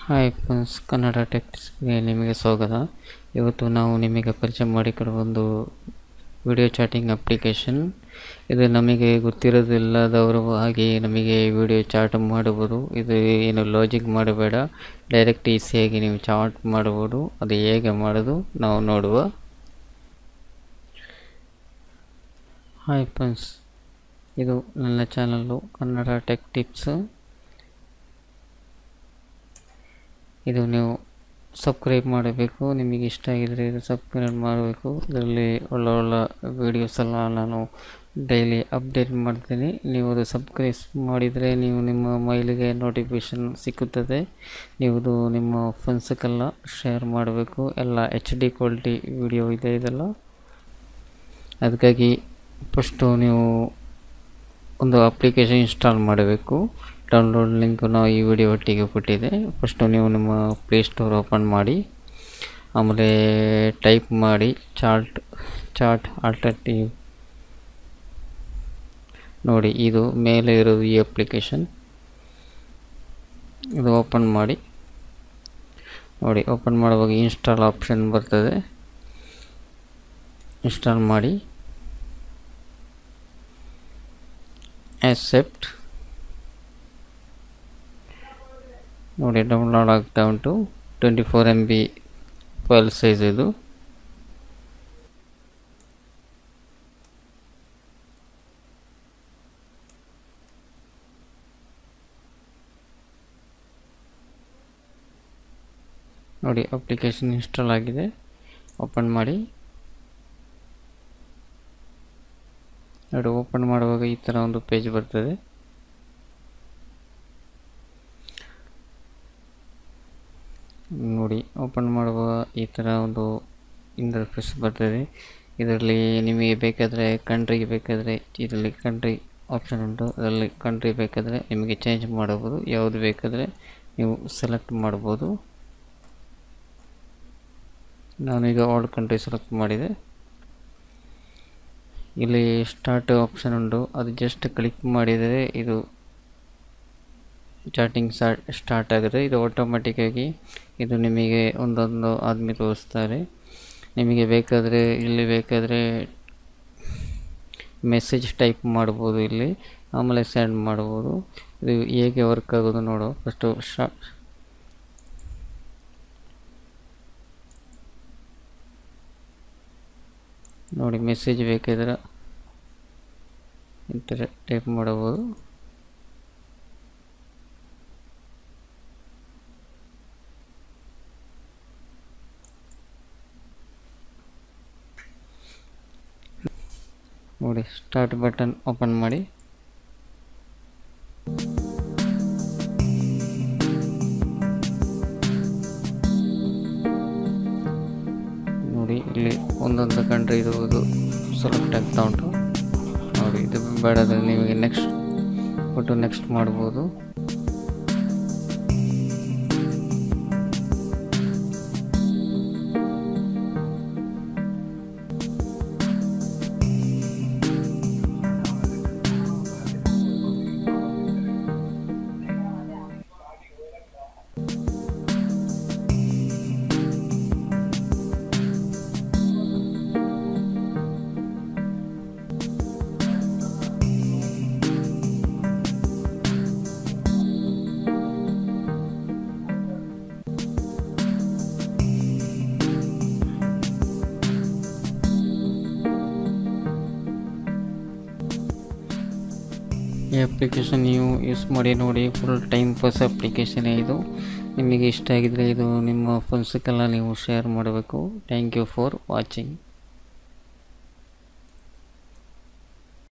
Hi friends, Kannada ಟೆಕ್ಸ್ಗೆ ನಿಮಗೆ ಸ್ವಾಗತ. ಇವತ್ತು ನಾವು ನಿಮಗೆ ಪರಿಚಯ ಮಾಡಿಕೊಡುವ ಒಂದು ವಿಡಿಯೋ ಚಾಟಿಂಗ್ ಅಪ್ಲಿಕೇಶನ್. ಇದು ನಮಗೆ ಗೊತ್ತಿರೋದಿಲ್ಲದವರು ಹಾಗೆ ನಮಗೆ ವಿಡಿಯೋ ಚಾಟ್ ಮಾಡಬಹುದು. ಇದು ಏನು ಲಾಜಿಕ್ ಮಾಡಬೇಡ, ಡೈರೆಕ್ಟ್ ಈಸಿಯಾಗಿ ನೀವು ಚಾಟ್ ಮಾಡಬಹುದು. ಅದು ಹೇಗೆ ಮಾಡೋದು ನಾವು ನೋಡುವ. ಹಾಯ್ ಫ್ರೆಂಡ್ಸ್, ಇದು ನನ್ನ ಚಾನಲ್ಲು ಕನ್ನಡ ಟೆಕ್ ಟಿಪ್ಸ್. ಇದು ನೀವು ಸಬ್ಸ್ಕ್ರೈಬ್ ಮಾಡಬೇಕು. ನಿಮಗೆ ಇಷ್ಟ ಆಗಿದರೆ ಇದು ಸಬ್ಸ್ಕ್ರೈಬ್ ಮಾಡಬೇಕು. ಇದರಲ್ಲಿ ಒಳ್ಳೆ ವೀಡಿಯೋಸ್ ಎಲ್ಲ ನಾನು ಡೈಲಿ ಅಪ್ಡೇಟ್ ಮಾಡ್ತೀನಿ. ನೀವು ಅದು ಸಬ್ಸ್ಕ್ರೈಬ್ ಮಾಡಿದರೆ ನೀವು ನಿಮ್ಮ ಮೊಬೈಲಿಗೆ ನೋಟಿಫಿಕೇಷನ್ ಸಿಕ್ಕುತ್ತದೆ. ನೀವು ನಿಮ್ಮ ಫ್ರೆಂಡ್ಸ್ಗೆಲ್ಲ ಶೇರ್ ಮಾಡಬೇಕು. ಎಲ್ಲ HD ಕ್ವಾಲಿಟಿ ವಿಡಿಯೋ ಇದೆ ಇದೆಲ್ಲ. ಅದಕ್ಕಾಗಿ ಫಸ್ಟು ನೀವು ಒಂದು ಅಪ್ಲಿಕೇಶನ್ ಇನ್ಸ್ಟಾಲ್ ಮಾಡಬೇಕು. ಡೌನ್ಲೋಡ್ ಲಿಂಕನ್ನು ಈ ವಿಡಿಯೋ ಒಟ್ಟಿಗೆ ಕೊಟ್ಟಿದೆ. ಫಸ್ಟು ನೀವು ನಿಮ್ಮ ಪ್ಲೇಸ್ಟೋರ್ ಓಪನ್ ಮಾಡಿ, ಆಮೇಲೆ ಟೈಪ್ ಮಾಡಿ ಚಾಟ್ ಆಲ್ಟರ್ನೇಟಿವ್. ನೋಡಿ, ಇದು ಮೇಲೆ ಇರೋದು ಈ ಅಪ್ಲಿಕೇಶನ್. ಇದು ಓಪನ್ ಮಾಡಿ. ನೋಡಿ, ಓಪನ್ ಮಾಡುವಾಗ ಇನ್ಸ್ಟಾಲ್ ಆಪ್ಷನ್ ಬರ್ತದೆ. ಇನ್ಸ್ಟಾಲ್ ಮಾಡಿ, ಆಕ್ಸೆಪ್ಟ್. ನೋಡಿ, ಡೌನ್ಲೋಡ್ ಆಗ್ತಾ ಉಂಟು. 24 MB ಫೈಲ್ ಸೈಜ್ ಇದು. ನೋಡಿ, ಅಪ್ಲಿಕೇಶನ್ ಇನ್ಸ್ಟಾಲ್ ಆಗಿದೆ. ಓಪನ್ ಮಾಡಿ. ನೋಡಿ, ಓಪನ್ ಮಾಡುವಾಗ ಈ ಥರ ಒಂದು ಪೇಜ್ ಬರ್ತದೆ. ನೋಡಿ, ಓಪನ್ ಮಾಡುವ ಈ ಥರ ಒಂದು ಇಂಟರ್ಫೇಸ್ ಬರ್ತದೆ. ಇದರಲ್ಲಿ ನಿಮಗೆ ಬೇಕಾದರೆ ಕಂಟ್ರಿಗೆ ಬೇಕಾದರೆ ಇದರಲ್ಲಿ ಕಂಟ್ರಿ ಆಪ್ಷನ್ ಉಂಟು. ಅದರಲ್ಲಿ ಕಂಟ್ರಿ ಬೇಕಾದರೆ ನಿಮಗೆ ಚೇಂಜ್ ಮಾಡಬಹುದು. ಯಾವುದು ಬೇಕಾದರೆ ನೀವು ಸೆಲೆಕ್ಟ್ ಮಾಡ್ಬೋದು. ನಾನೀಗ ಆಲ್ ಕಂಟ್ರಿ ಸೆಲೆಕ್ಟ್ ಮಾಡಿದೆ. ಇಲ್ಲಿ ಸ್ಟಾರ್ಟ್ ಆಪ್ಷನ್ ಉಂಟು. ಅದು ಜಸ್ಟ್ ಕ್ಲಿಕ್ ಮಾಡಿದರೆ ಇದು ಚಾಟಿಂಗ್ ಸ್ಟಾರ್ಟ್ ಆಗುತ್ತೆ. ಇದು ಆಟೋಮೆಟಿಕ್ಕಾಗಿ ಇದು ನಿಮಗೆ ಒಂದೊಂದು ಆದ್ಮೇಲೆ ತೋರಿಸ್ತಾರೆ. ನಿಮಗೆ ಬೇಕಾದರೆ ಇಲ್ಲಿ ಬೇಕಾದರೆ ಮೆಸೇಜ್ ಟೈಪ್ ಮಾಡ್ಬೋದು ಇಲ್ಲಿ, ಆಮೇಲೆ ಸೆಂಡ್ ಮಾಡ್ಬೋದು. ಇದು ಹೇಗೆ ವರ್ಕ್ ಆಗೋದು ನೋಡೋ. ಫಸ್ಟು ನೋಡಿ, ಮೆಸೇಜ್ ಬೇಕಾದ್ರೆ ಈ ಥರ ಟೈಪ್ ಮಾಡಬಹುದು. ನೋಡಿ, ಸ್ಟಾರ್ಟ್ ಬಟನ್ ಓಪನ್ ಮಾಡಿ. ನೋಡಿ, ಇಲ್ಲಿ ಒಂದೊಂದು ಕಂಟ್ರಿ ಇದು ಸೆಲೆಕ್ಟ್ ಆಗ್ತಾ ಉಂಟು. ನೋಡಿ, ಇದು ಬೇಡದಲ್ಲಿ ನಿಮಗೆ ನೆಕ್ಸ್ಟ್ ಕೊಟ್ಟು ನೆಕ್ಸ್ಟ್ ಮಾಡ್ಬೋದು. ಈ ಅಪ್ಲಿಕೇಶನ್ ನೀವು ಯೂಸ್ ಮಾಡಿ ನೋಡಿ. ಫುಲ್ ಟೈಮ್ ಪಾಸ್ ಅಪ್ಲಿಕೇಶನ್ ಇದು. ನಿಮಗೆ ಇಷ್ಟ ಆಗಿದರೆ ಇದು ನಿಮ್ಮ ಫ್ರೆಂಡ್ಸ್ಗೆಲ್ಲ ನೀವು ಶೇರ್ ಮಾಡಬೇಕು. Thank you for watching.